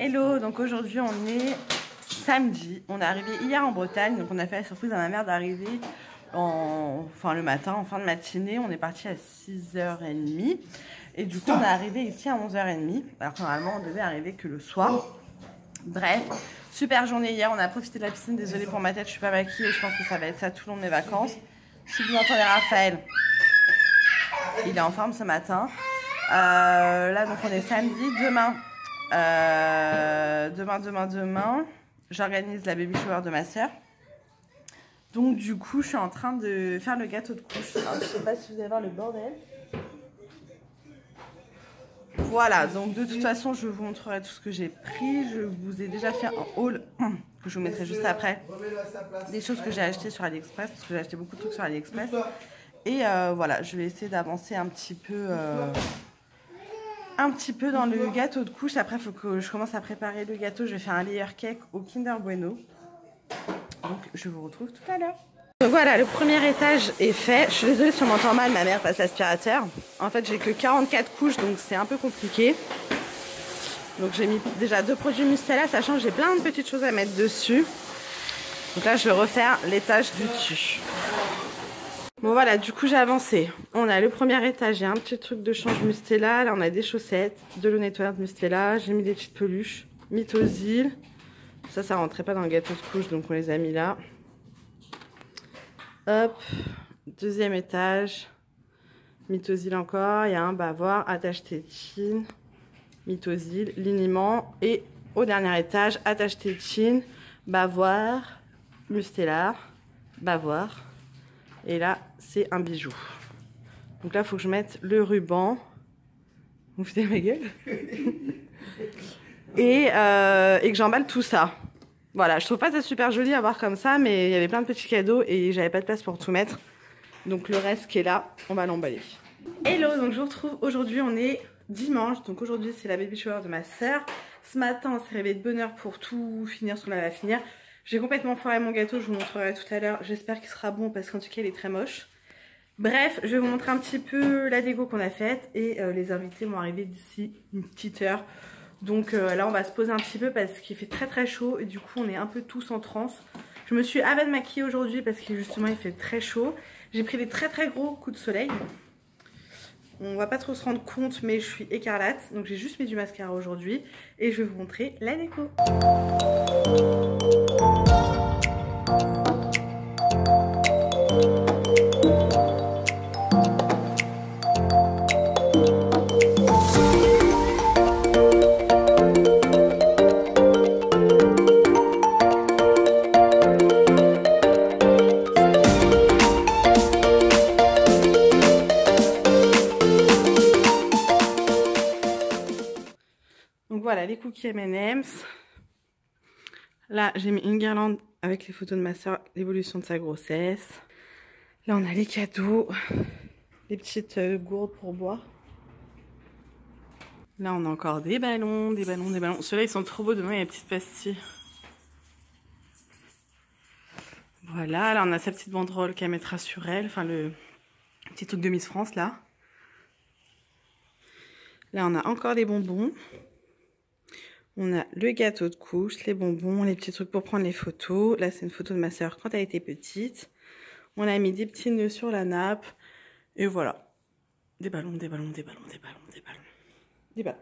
Hello, donc aujourd'hui on est samedi, on est arrivé hier en Bretagne, donc on a fait la surprise à ma mère d'arriver le matin, en fin de matinée, on est parti à 6h30 et du coup on est arrivé ici à 11h30, alors que normalement on devait arriver que le soir. Bref, super journée hier, on a profité de la piscine, désolée pour ma tête, je suis pas maquillée, je pense que ça va être ça tout le long de mes vacances. Si vous entendez Raphaël, il est en forme ce matin. Là donc on est samedi, demain, j'organise la baby shower de ma soeur. Donc du coup je suis en train de faire le gâteau de couche. Alors, je sais pas si vous allez voir le bordel. Voilà, donc de toute façon je vous montrerai tout ce que j'ai pris. Je vous ai déjà fait un haul que je vous mettrai juste après. Des choses que j'ai achetées sur AliExpress, parce que j'ai acheté beaucoup de trucs sur AliExpress. Et voilà, je vais essayer d'avancer un petit peu dans le gâteau de couche. Après il faut que je commence à préparer le gâteau. Je vais faire un layer cake au Kinder Bueno. Donc je vous retrouve tout à l'heure. Donc voilà, le premier étage est fait. Je suis désolée si on m'entend mal, ma mère passe l'aspirateur. En fait j'ai que 44 couches, donc c'est un peu compliqué. Donc j'ai mis déjà 2 produits Mustela, sachant que j'ai plein de petites choses à mettre dessus. Donc là je vais refaire l'étage du dessus. Bon voilà, du coup j'ai avancé. On a le premier étage, j'ai un petit truc de change Mustela. Là on a des chaussettes, de l'eau nettoyante Mustela. J'ai mis des petites peluches, Mythosil. Ça rentrait pas dans le gâteau de couche, donc on les a mis là. Hop, deuxième étage, Mythosil encore. Il y a un bavoir, attache tétine, Mythosil, liniment. Et au dernier étage, attache tétine, bavoir, Mustela, bavoir. Et là, c'est un bijou. Donc là, il faut que je mette le ruban. Vous foutez ma gueule. et que j'emballe tout ça. Voilà, je trouve pas ça super joli à voir comme ça, mais il y avait plein de petits cadeaux et j'avais pas de place pour tout mettre. Donc le reste qui est là, on va l'emballer. Hello, donc je vous retrouve aujourd'hui, on est dimanche. Donc aujourd'hui, c'est la baby shower de ma soeur. Ce matin, on s'est réveillé de bonne heure pour tout finir ce qu'on avait à finir. J'ai complètement foiré mon gâteau, je vous montrerai tout à l'heure. J'espère qu'il sera bon parce qu'en tout cas il est très moche. Bref, je vais vous montrer un petit peu la déco qu'on a faite. Et les invités vont arriver d'ici une petite heure. Donc là on va se poser un petit peu parce qu'il fait très très chaud. Et du coup on est un peu tous en transe. Je me suis à peine maquillée aujourd'hui parce que justement il fait très chaud. J'ai pris des très très gros coups de soleil. On va pas trop se rendre compte mais je suis écarlate. Donc j'ai juste mis du mascara aujourd'hui. Et je vais vous montrer la déco. Donc voilà les cookies M&M's. Là j'ai mis une guirlande avec les photos de ma soeur, l'évolution de sa grossesse. Là on a les cadeaux, les petites gourdes pour boire. Là on a encore des ballons, des ballons, des ballons. Ceux-là ils sont trop beaux, dedans il y a des petites pastilles. Voilà, là on a sa petite banderole qu'elle mettra sur elle, enfin le petit truc de Miss France là. Là on a encore les bonbons. On a le gâteau de couche, les bonbons, les petits trucs pour prendre les photos. Là, c'est une photo de ma soeur quand elle était petite. On a mis des petits nœuds sur la nappe. Et voilà. Des ballons, des ballons, des ballons, des ballons, des ballons. Des ballons.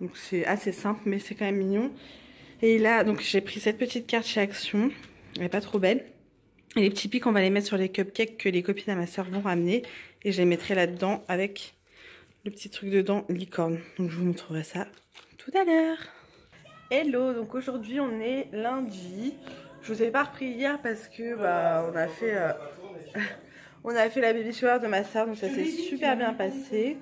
Donc, c'est assez simple, mais c'est quand même mignon. Et là, donc j'ai pris cette petite carte chez Action. Elle n'est pas trop belle. Et les petits pics, on va les mettre sur les cupcakes que les copines à ma soeur vont ramener. Et je les mettrai là-dedans avec le petit truc dedans, licorne. Donc, je vous montrerai ça tout à l'heure. Hello, donc aujourd'hui on est lundi. Je vous ai pas repris hier parce que on a fait la baby shower de ma soeur, donc ça s'est super bien passé.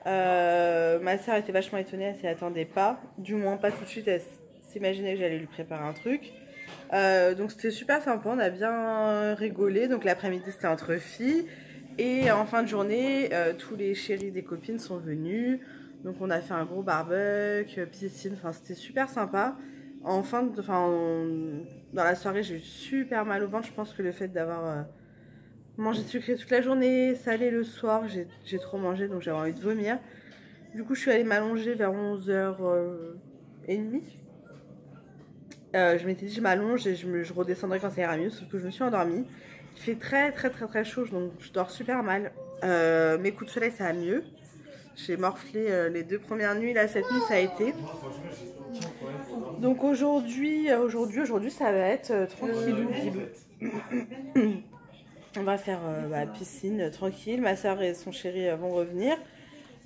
Ma soeur était vachement étonnée, elle s'y attendait pas, du moins pas tout de suite, elle s'imaginait que j'allais lui préparer un truc. Donc c'était super sympa, on a bien rigolé. Donc l'après-midi c'était entre filles et en fin de journée tous les chéris des copines sont venus. Donc on a fait un gros barbecue, piscine, enfin c'était super sympa. Dans la soirée j'ai eu super mal au ventre. Je pense que le fait d'avoir mangé sucré toute la journée, salé le soir, j'ai trop mangé donc j'avais envie de vomir. Du coup je suis allée m'allonger vers 11h et demi. Je m'étais dit je m'allonge et je redescendrai quand ça ira mieux, sauf que je me suis endormie. Il fait très chaud, donc je dors super mal. Mes coups de soleil ça va mieux. J'ai morflé les 2 premières nuits, là cette nuit ça a été. Donc aujourd'hui ça va être tranquillou. On va faire piscine tranquille, ma soeur et son chéri vont revenir.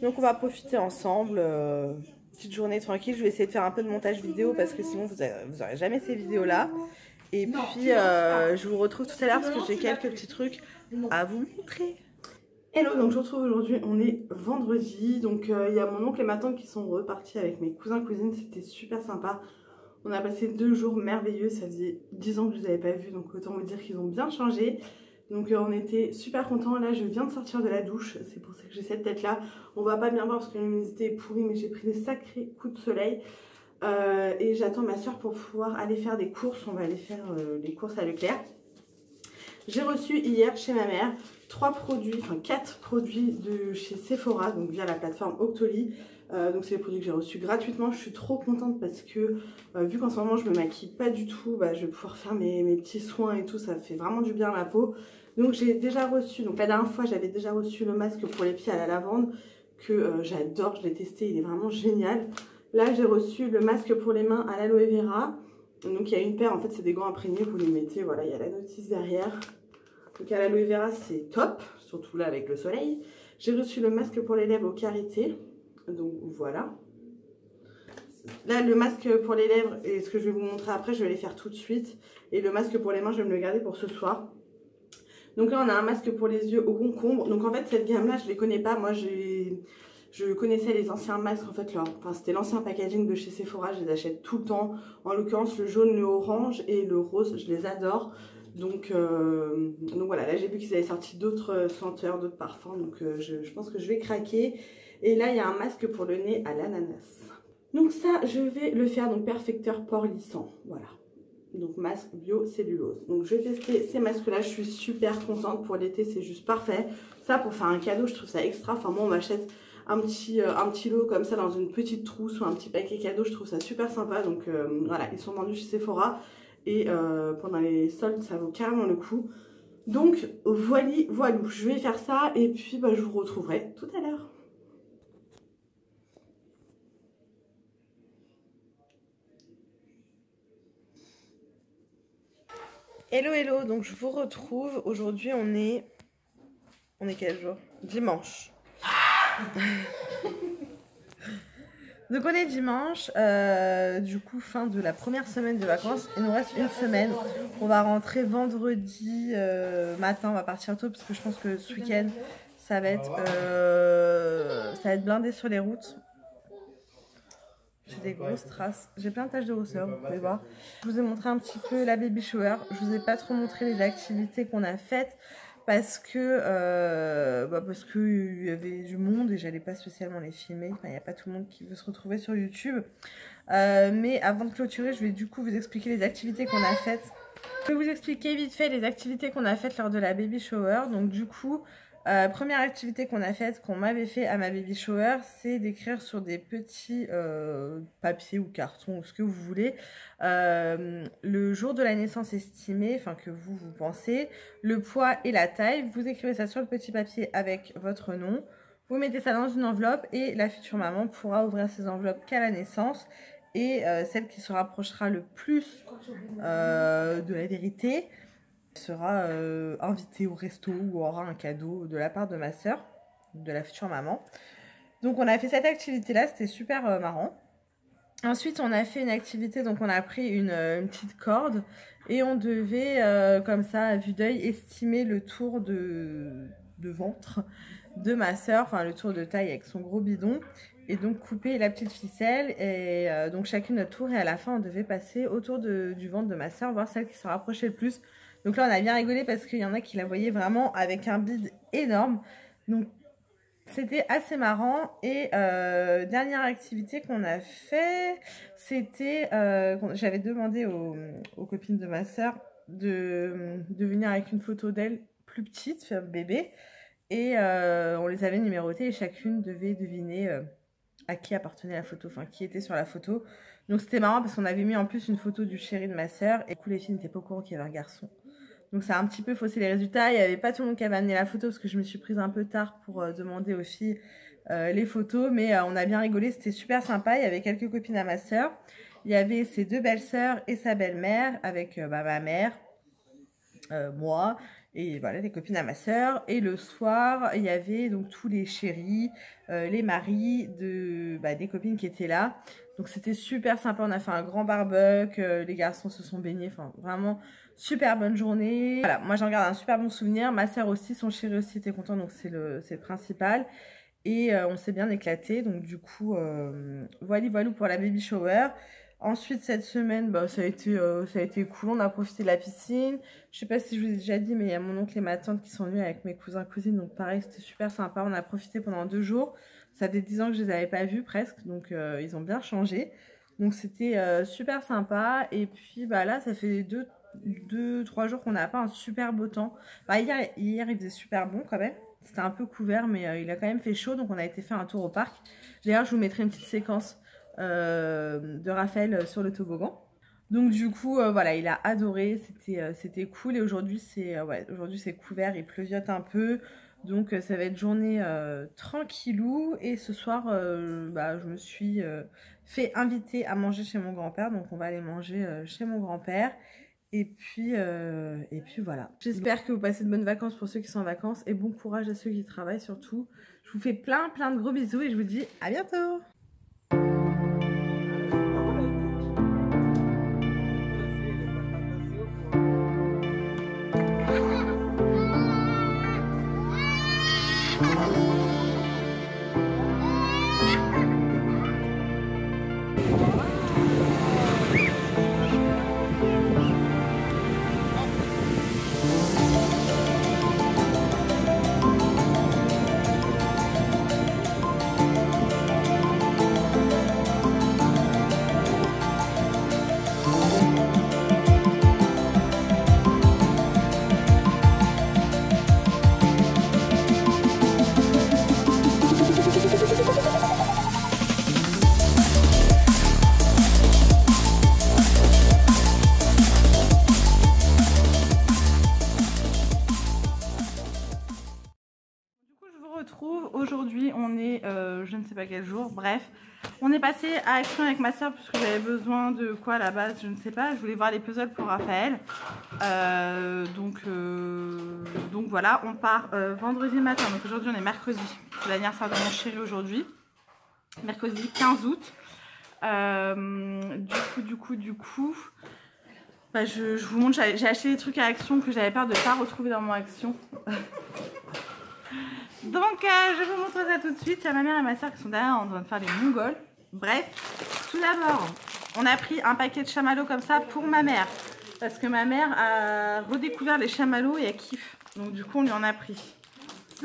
Donc on va profiter ensemble, petite journée tranquille. Je vais essayer de faire un peu de montage vidéo parce que sinon vous aurez jamais ces vidéos là. Et puis je vous retrouve tout à l'heure parce que j'ai quelques petits trucs à vous montrer. Hello, donc je vous retrouve aujourd'hui, on est vendredi. Donc il y a mon oncle et ma tante qui sont repartis avec mes cousins cousines, c'était super sympa. On a passé 2 jours merveilleux, ça faisait 10 ans que je ne les avais pas vus, donc autant vous dire qu'ils ont bien changé. Donc on était super contents. Là je viens de sortir de la douche, c'est pour ça que j'ai cette tête là. On va pas bien voir parce que la luminosité est pourrie, mais j'ai pris des sacrés coups de soleil. Et j'attends ma soeur pour pouvoir aller faire des courses. On va aller faire les courses à Leclerc. J'ai reçu hier chez ma mère 4 produits de chez Sephora, donc via la plateforme Octoly. Donc c'est les produits que j'ai reçus gratuitement. Je suis trop contente parce que vu qu'en ce moment je me maquille pas du tout, je vais pouvoir faire mes petits soins et tout, ça fait vraiment du bien à ma peau. Donc j'ai déjà reçu, donc la dernière fois j'avais déjà reçu le masque pour les pieds à la lavande que j'adore, je l'ai testé, il est vraiment génial. Là j'ai reçu le masque pour les mains à l'aloe vera. Donc il y a une paire, en fait c'est des gants imprégnés, vous les mettez, voilà, il y a la notice derrière. Donc à l'aloe vera c'est top, surtout là avec le soleil. J'ai reçu le masque pour les lèvres au karité, donc voilà. Là le masque pour les lèvres, et ce que je vais vous montrer après, je vais les faire tout de suite. Et le masque pour les mains, je vais me le garder pour ce soir. Donc là on a un masque pour les yeux au concombre. Donc en fait cette gamme là je les connais pas, moi je connaissais les anciens masques, en fait, c'était l'ancien packaging de chez Sephora, je les achète tout le temps. En l'occurrence, le jaune, le orange et le rose, je les adore. Donc voilà, là j'ai vu qu'ils avaient sorti d'autres senteurs, d'autres parfums, donc je pense que je vais craquer. Et là, il y a un masque pour le nez à l'ananas. Donc ça, je vais le faire, donc perfecteur port lissant, voilà. Donc masque bio-cellulose. Donc je vais tester ces masques-là, je suis super contente pour l'été, c'est juste parfait. Ça, pour faire un cadeau, je trouve ça extra. Enfin, moi, on m'achète un petit lot comme ça dans une petite trousse ou un petit paquet cadeau, je trouve ça super sympa. Donc voilà, ils sont vendus chez Sephora et pendant les soldes ça vaut carrément le coup. Donc voilà, je vais faire ça et puis je vous retrouverai tout à l'heure. Hello, donc je vous retrouve. Aujourd'hui on est quel jour? Dimanche. Donc on est dimanche, du coup fin de la première semaine de vacances, il nous reste une semaine. On va rentrer vendredi matin, on va partir tôt parce que je pense que ce week-end ça va être blindé sur les routes. J'ai des grosses traces, j'ai plein de taches de rousseur, vous pouvez voir. Je vous ai montré un petit peu la baby shower, je vous ai pas trop montré les activités qu'on a faites. Parce que il y avait du monde et j'allais pas spécialement les filmer. Enfin, il n'y a pas tout le monde qui veut se retrouver sur YouTube. Mais avant de clôturer, je vais du coup vous expliquer les activités qu'on a faites. Je vais vous expliquer vite fait les activités qu'on a faites lors de la baby shower. Donc du coup, première activité qu'on a faite, qu'on m'avait fait à ma baby shower, c'est d'écrire sur des petits papiers ou cartons ou ce que vous voulez, le jour de la naissance estimé, enfin que vous pensez, le poids et la taille. Vous écrivez ça sur le petit papier avec votre nom. Vous mettez ça dans une enveloppe et la future maman pourra ouvrir ces enveloppes qu'à la naissance. Et celle qui se rapprochera le plus de la vérité sera invitée au resto ou aura un cadeau de la part de ma soeur, de la future maman. Donc on a fait cette activité là, c'était super marrant. Ensuite on a fait une activité, donc on a pris une petite corde et on devait comme ça à vue d'œil estimer le tour de ventre de ma soeur, enfin le tour de taille avec son gros bidon, et donc couper la petite ficelle et donc chacune notre tour, et à la fin on devait passer autour du ventre de ma soeur, voir celle qui se rapprochait le plus. Donc là on a bien rigolé parce qu'il y en a qui la voyaient vraiment avec un bide énorme, donc c'était assez marrant. Et dernière activité qu'on a fait, c'était j'avais demandé aux copines de ma soeur de venir avec une photo d'elle plus petite, faire bébé, et on les avait numérotées et chacune devait deviner à qui appartenait la photo, enfin qui était sur la photo. Donc c'était marrant parce qu'on avait mis en plus une photo du chéri de ma soeur. Et du coup les filles n'étaient pas au courant qu'il y avait un garçon. Donc ça a un petit peu faussé les résultats. Il n'y avait pas tout le monde qui avait amené la photo parce que je me suis prise un peu tard pour demander aux filles les photos. Mais on a bien rigolé, c'était super sympa. Il y avait quelques copines à ma soeur. Il y avait ses deux belles-sœurs et sa belle-mère avec ma mère, moi et voilà les copines à ma soeur. Et le soir, il y avait donc tous les chéris, les maris des copines qui étaient là. Donc c'était super sympa, on a fait un grand barbecue, les garçons se sont baignés, enfin vraiment super bonne journée. Voilà, moi j'en garde un super bon souvenir, ma soeur aussi, son chéri aussi était content, donc c'est le principal. Et on s'est bien éclaté, donc du coup, voilà pour la baby shower. Ensuite, cette semaine, ça a été cool. On a profité de la piscine. Je sais pas si je vous ai déjà dit, mais il y a mon oncle et ma tante qui sont venus avec mes cousins, cousines. Donc pareil, c'était super sympa. On a profité pendant 2 jours. Ça fait 10 ans que je les avais pas vus presque. Donc ils ont bien changé. Donc c'était super sympa. Et puis là, ça fait 2-3 jours qu'on n'a pas un super beau temps. Hier, il faisait super bon quand même. C'était un peu couvert, mais il a quand même fait chaud. Donc on a été faire un tour au parc. D'ailleurs, je vous mettrai une petite séquence de Raphaël sur le toboggan. Donc du coup voilà, il a adoré, c'était cool. Et aujourd'hui c'est couvert, il pleuviote un peu, donc ça va être journée tranquillou. Et ce soir je me suis fait inviter à manger chez mon grand-père, donc on va aller manger chez mon grand-père. Et puis voilà, j'espère que vous passez de bonnes vacances pour ceux qui sont en vacances, et bon courage à ceux qui travaillent surtout. Je vous fais plein de gros bisous et je vous dis à bientôt. Aujourd'hui on est je ne sais pas quel jour, bref on est passé à Action avec ma soeur puisque j'avais besoin de quoi à la base, je ne sais pas, je voulais voir les puzzles pour Raphaël. Donc voilà, on part vendredi matin. Donc aujourd'hui on est mercredi, c'est l'anniversaire de mon chéri aujourd'hui, mercredi 15 août. Du coup je vous montre, j'ai acheté des trucs à Action que j'avais peur de ne pas retrouver dans mon Action. Donc je vous montre ça tout de suite. Il y a ma mère et ma soeur qui sont derrière en train de faire les mongols. Bref, tout d'abord on a pris un paquet de chamallows comme ça pour ma mère, parce que ma mère a redécouvert les chamallows et elle kiffe. Donc du coup on lui en a pris.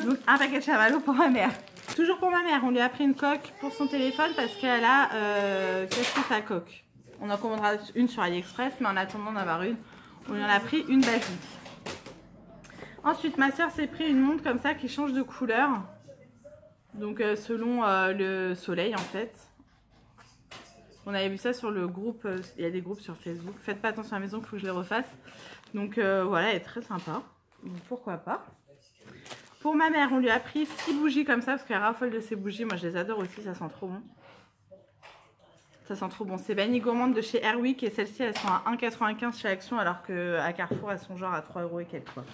Donc un paquet de chamallows pour ma mère. Toujours pour ma mère, on lui a pris une coque pour son téléphone parce qu'elle a cassé sa coque. On en commandera une sur AliExpress, mais en attendant d'en avoir une, on lui en a pris une basique. Ensuite, ma soeur s'est pris une montre comme ça qui change de couleur. Donc selon le soleil en fait. On avait vu ça sur le groupe, il y a des groupes sur Facebook. Faites pas attention à la maison, il faut que je les refasse. Donc voilà, elle est très sympa. Donc pourquoi pas. Pour ma mère, on lui a pris 6 bougies comme ça parce qu'elle raffole de ces bougies. Moi je les adore aussi, ça sent trop bon. Ça sent trop bon. C'est Vanille Gourmande de chez Airwick et celles-ci elles sont à 1,95 chez Action alors qu'à Carrefour elles sont genre à 3 € et quelques quoi.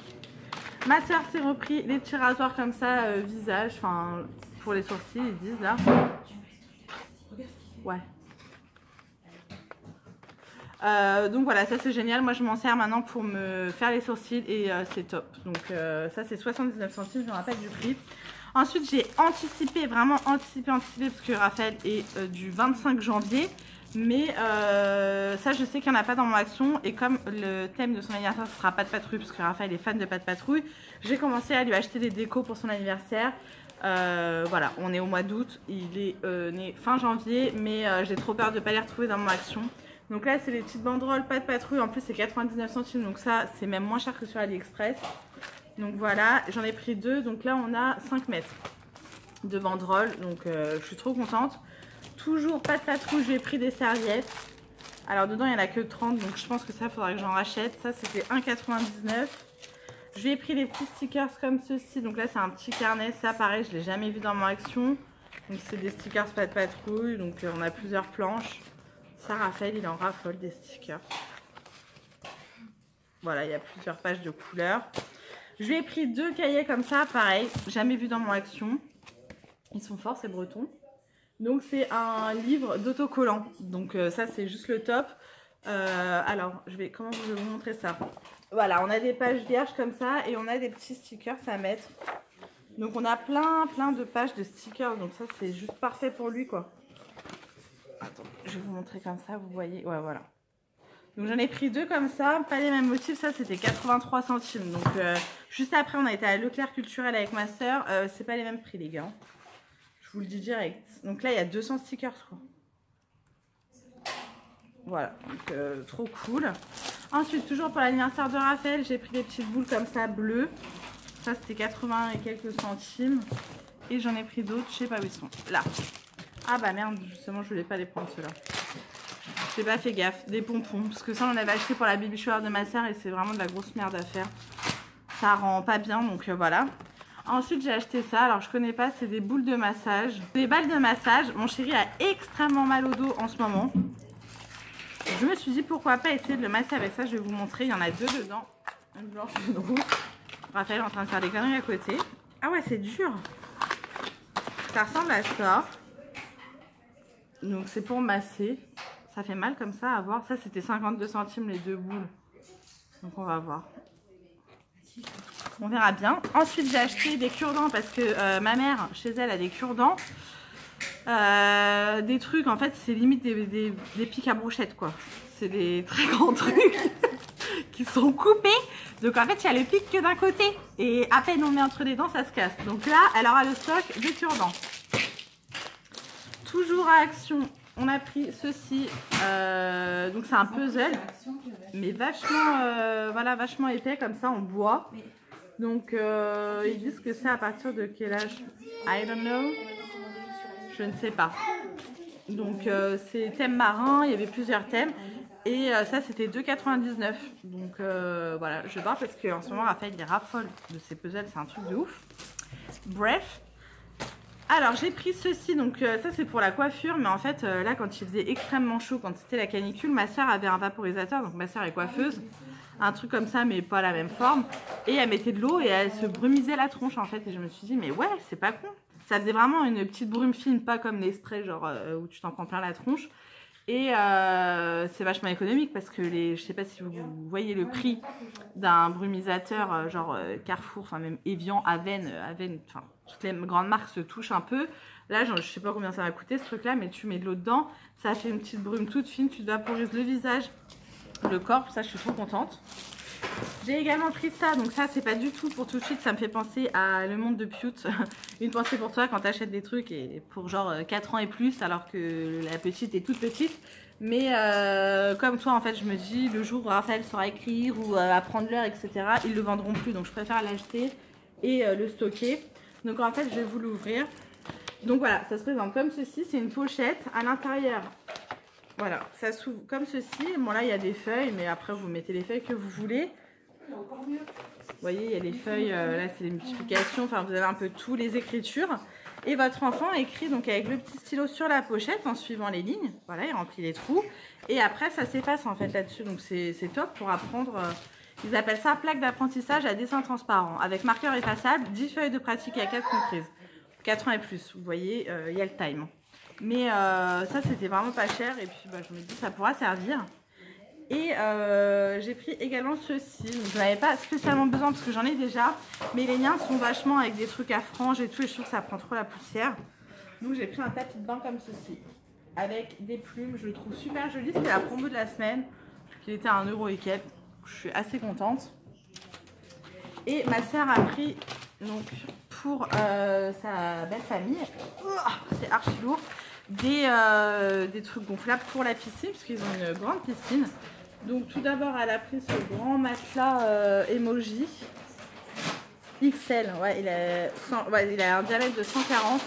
Ma soeur s'est repris les petits rasoirs comme ça, visage, enfin pour les sourcils, ils disent là. Ouais. Donc voilà, ça c'est génial. Moi je m'en sers maintenant pour me faire les sourcils et c'est top. Donc ça c'est 79 centimes, je me rappelle du prix. Ensuite j'ai anticipé, vraiment anticipé parce que Raphaël est du 25 janvier. Mais ça je sais qu'il n'y en a pas dans mon Action. Et comme le thème de son anniversaire ce sera Pas de Patrouille, parce que Raphaël est fan de Pas de Patrouille, j'ai commencé à lui acheter des décos pour son anniversaire. Voilà, on est au mois d'août, il est né fin janvier, mais j'ai trop peur de ne pas les retrouver dans mon Action. Donc là c'est les petites banderoles Pas de Patrouille, en plus c'est 99 centimes, donc ça c'est même moins cher que sur AliExpress. Donc voilà, j'en ai pris 2, donc là on a 5 mètres de banderoles, donc je suis trop contente. Toujours pas de patrouille, j'ai pris des serviettes. Alors dedans il n'y en a que 30, donc je pense que ça faudra que j'en rachète. Ça c'était 1,99 €. Je lui ai pris des petits stickers comme ceci. Donc là c'est un petit carnet, ça pareil je l'ai jamais vu dans mon action. Donc c'est des stickers pas de patrouille, donc on a plusieurs planches. Ça Raphaël il en raffole des stickers. Voilà, il y a plusieurs pages de couleurs. Je lui ai pris 2 cahiers comme ça, pareil, jamais vu dans mon action. Ils sont forts, c'est breton. Donc c'est un livre d'autocollant. Donc ça c'est juste le top. Alors comment je vais vous montrer ça? Voilà, on a des pages vierges comme ça et on a des petits stickers à mettre. Donc on a plein de pages de stickers. Donc ça c'est juste parfait pour lui quoi. Attends, je vais vous montrer comme ça, vous voyez. Ouais, voilà. Donc j'en ai pris 2 comme ça, pas les mêmes motifs, ça c'était 83 centimes. Donc juste après on a été à Leclerc Culturel avec ma soeur, c'est pas les mêmes prix les gars. Je vous le dis direct. Donc là il y a 200 stickers quoi. Voilà, donc trop cool. Ensuite toujours pour l'anniversaire de Raphaël, j'ai pris des petites boules comme ça bleues. Ça c'était 80 et quelques centimes. Et j'en ai pris d'autres, je sais pas où ils sont. Là. Ah bah merde, justement je voulais pas les prendre ceux-là. J'ai pas fait gaffe, des pompons, parce que ça on avait acheté pour la baby shower de ma soeur et c'est vraiment de la grosse merde à faire. Ça rend pas bien, donc voilà. Ensuite j'ai acheté ça, alors je connais pas, c'est des boules de massage. Des balles de massage, mon chéri a extrêmement mal au dos en ce moment. Je me suis dit pourquoi pas essayer de le masser avec ça, je vais vous montrer, il y en a 2 dedans. Une blanche et une rouge. Raphaël est en train de faire des conneries à côté. Ah ouais c'est dur. Ça ressemble à ça. Donc c'est pour masser. Ça fait mal comme ça à voir. Ça c'était 52 centimes les 2 boules. Donc on va voir. On verra bien. Ensuite j'ai acheté des cure-dents parce que ma mère chez elle a des cure-dents. Des trucs en fait c'est limite des pics à brochette quoi. C'est des très grands trucs qui sont coupés. Donc en fait il y a le pic que d'un côté. Et à peine on met entre les dents ça se casse. Donc là elle aura le stock des cure-dents. Toujours à Action. On a pris ceci, donc c'est un puzzle, mais vachement, voilà, vachement épais comme ça en bois. Donc ils disent que c'est à partir de quel âge? I don't know, je ne sais pas. Donc c'est thème marin, il y avait plusieurs thèmes et ça c'était 2,99 €. Donc voilà, je vais voir parce qu'en ce moment Raphaël il raffole de ces puzzles, c'est un truc de ouf. Bref. Alors j'ai pris ceci, donc ça c'est pour la coiffure, mais en fait là quand il faisait extrêmement chaud, quand c'était la canicule, ma soeur avait un vaporisateur, donc ma soeur est coiffeuse, un truc comme ça mais pas la même forme, et elle mettait de l'eau et elle se brumisait la tronche en fait, et je me suis dit mais ouais c'est pas con, ça faisait vraiment une petite brume fine, pas comme les sprays genre où tu t'en prends plein la tronche. Et c'est vachement économique parce que je sais pas si vous voyez le prix d'un brumisateur genre Carrefour, enfin même Evian, Aven, enfin toutes les grandes marques se touchent un peu. Là je sais pas combien ça va coûter ce truc là, mais tu mets de l'eau dedans, ça fait une petite brume toute fine, tu te vaporises le visage, le corps, ça je suis trop contente. J'ai également pris ça, donc ça c'est pas du tout pour tout de suite, ça me fait penser à Le Monde de Pute. Une pensée pour toi quand tu achètes des trucs et pour genre 4 ans et plus alors que la petite est toute petite. Mais comme toi en fait je me dis le jour où Raphaël saura écrire ou apprendre l'heure etc. ils le vendront plus, donc je préfère l'acheter et le stocker. Donc en fait je vais vous l'ouvrir. Donc voilà, ça se présente comme ceci, c'est une pochette à l'intérieur. Voilà, ça s'ouvre comme ceci. Bon là il y a des feuilles, mais après vous mettez les feuilles que vous voulez. Vous voyez, il y a les feuilles, là c'est les multiplications, enfin vous avez un peu tout, les écritures. Et votre enfant écrit donc avec le petit stylo sur la pochette en suivant les lignes. Voilà, il remplit les trous. Et après ça s'efface en fait là-dessus, donc c'est top pour apprendre. Ils appellent ça plaque d'apprentissage à dessin transparent. Avec marqueur effaçable, 10 feuilles de pratique à 4 comprises. 4 ans et plus, vous voyez, il y a le time. Mais ça c'était vraiment pas cher et puis bah, je me dis ça pourra servir. Et j'ai pris également ceci, donc je n'en avais pas spécialement besoin parce que j'en ai déjà, mais les miens sont vachement avec des trucs à franges et tout et je trouve que ça prend trop la poussière. Donc j'ai pris un tapis de bain comme ceci, avec des plumes, je le trouve super joli, c'était la promo de la semaine, il était à 1 € et quelques, je suis assez contente. Et ma soeur a pris donc pour sa belle famille, c'est archi lourd, des trucs gonflables pour la piscine, parce qu'ils ont une grande piscine. Donc tout d'abord elle a pris ce grand matelas emoji XL, ouais, il a un diamètre de 140.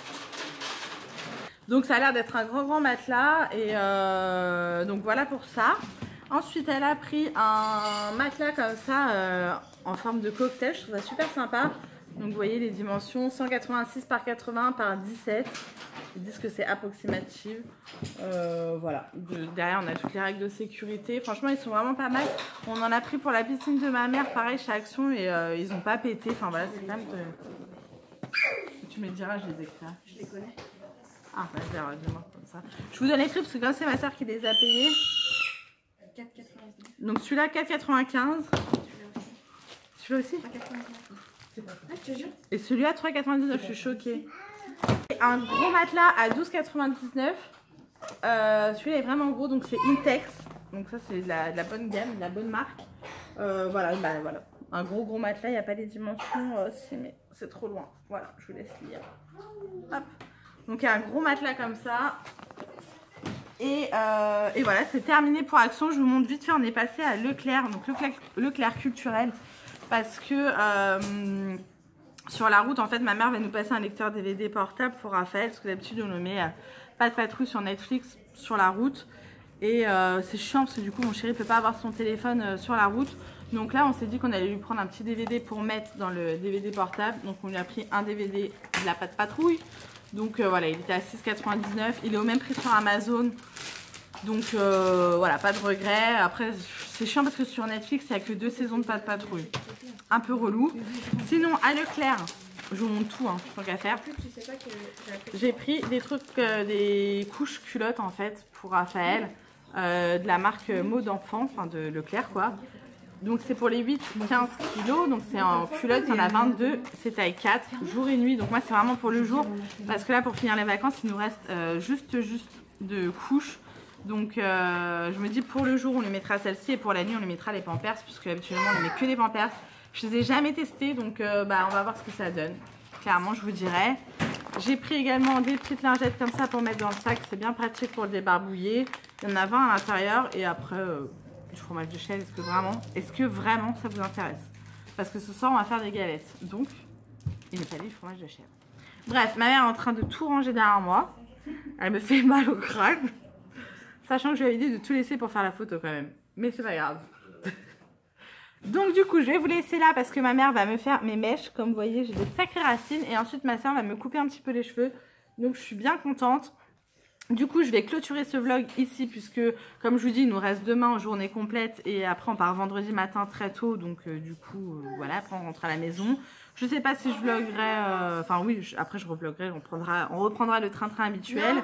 Donc ça a l'air d'être un grand matelas et donc voilà pour ça. Ensuite elle a pris un matelas comme ça en forme de cocktail, je trouve ça super sympa. Donc vous voyez les dimensions, 186 par 80 par 17. Ils disent que c'est approximatif. Voilà. Derrière on a toutes les règles de sécurité. Franchement ils sont vraiment pas mal. On en a pris pour la piscine de ma mère, pareil chez Action et ils ont pas pété. Enfin voilà, c'est quand même de... Tu me diras, je les écris. Je les connais. Ah vas-y, alors dis-moi comme ça. Je vous donne les prix parce que comme c'est ma soeur qui les a payés. 4,99. Donc celui-là 4,95. Celui-là aussi 3,99. Ah, je te jure. Et celui-là 3,99, je suis choquée. Et un gros matelas à 12,99. Celui-là est vraiment gros, donc c'est Intex. Donc ça c'est de la bonne gamme, de la bonne marque. Voilà, bah, voilà. Un gros matelas, il n'y a pas les dimensions, mais c'est trop loin. Voilà, je vous laisse lire. Hop. Donc il y a un gros matelas comme ça. Et voilà, c'est terminé pour Action. Je vous montre vite fait, on est passé à Leclerc. Donc Leclerc culturel. Parce que sur la route, en fait, ma mère va nous passer un lecteur DVD portable pour Raphaël. Parce que d'habitude, on le met pas de patrouille sur Netflix sur la route. Et c'est chiant parce que du coup, mon chéri ne peut pas avoir son téléphone sur la route. Donc là, on s'est dit qu'on allait lui prendre un petit DVD pour mettre dans le DVD portable. Donc on lui a pris un DVD de la Patte Patrouille. Donc voilà, il était à 6,99. Il est au même prix sur Amazon. Donc voilà, pas de regret. Après, c'est chiant parce que sur Netflix, il n'y a que 2 saisons de Patte Patrouille. Un peu relou. Sinon, à Leclerc, je vous montre tout, hein, tant qu'à faire. J'ai pris des trucs, des couches culottes en fait pour Raphaël. De la marque Mode Enfant, enfin de Leclerc quoi. Donc c'est pour les 8-15 kilos, donc c'est en culotte, il y en a 22, c'est taille 4, jour et nuit. Donc moi c'est vraiment pour le jour, parce que là pour finir les vacances, il nous reste juste de couches. Donc je me dis pour le jour on lui mettra celle-ci et pour la nuit on lui mettra les Pampers, puisque habituellement on ne met que des Pampers. Je les ai jamais testés, donc bah, on va voir ce que ça donne. Clairement je vous dirai. J'ai pris également des petites lingettes comme ça pour mettre dans le sac, c'est bien pratique pour le débarbouiller. Il y en a 20 à l'intérieur et après du fromage de chèvre, est-ce que vraiment ça vous intéresse? Parce que ce soir on va faire des galettes, donc il n'est pas dit le fromage de chèvre. Bref, ma mère est en train de tout ranger derrière moi. Elle me fait mal au crâne. Sachant que je lui avais dit de tout laisser pour faire la photo quand même. Mais c'est pas grave. Donc du coup je vais vous laisser là parce que ma mère va me faire mes mèches. Comme vous voyez j'ai des sacrées racines. Et ensuite ma soeur va me couper un petit peu les cheveux. Donc je suis bien contente. Du coup je vais clôturer ce vlog ici. Puisque comme je vous dis il nous reste demain en journée complète. Et après on part vendredi matin très tôt. Donc du coup voilà, après on rentre à la maison. Je sais pas si je vloguerai. Enfin oui, après je revloguerai. On reprendra le train-train habituel.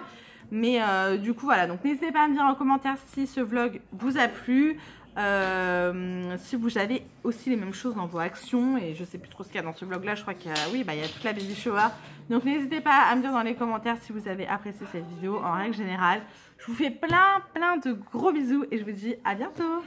Mais du coup voilà, donc n'hésitez pas à me dire en commentaire si ce vlog vous a plu. Si vous avez aussi les mêmes choses dans vos actions. Et je sais plus trop ce qu'il y a dans ce vlog là. Je crois qu'il y a, oui, bah, il y a toute la baby shower. Donc n'hésitez pas à me dire dans les commentaires si vous avez apprécié cette vidéo en règle générale. Je vous fais plein de gros bisous et je vous dis à bientôt.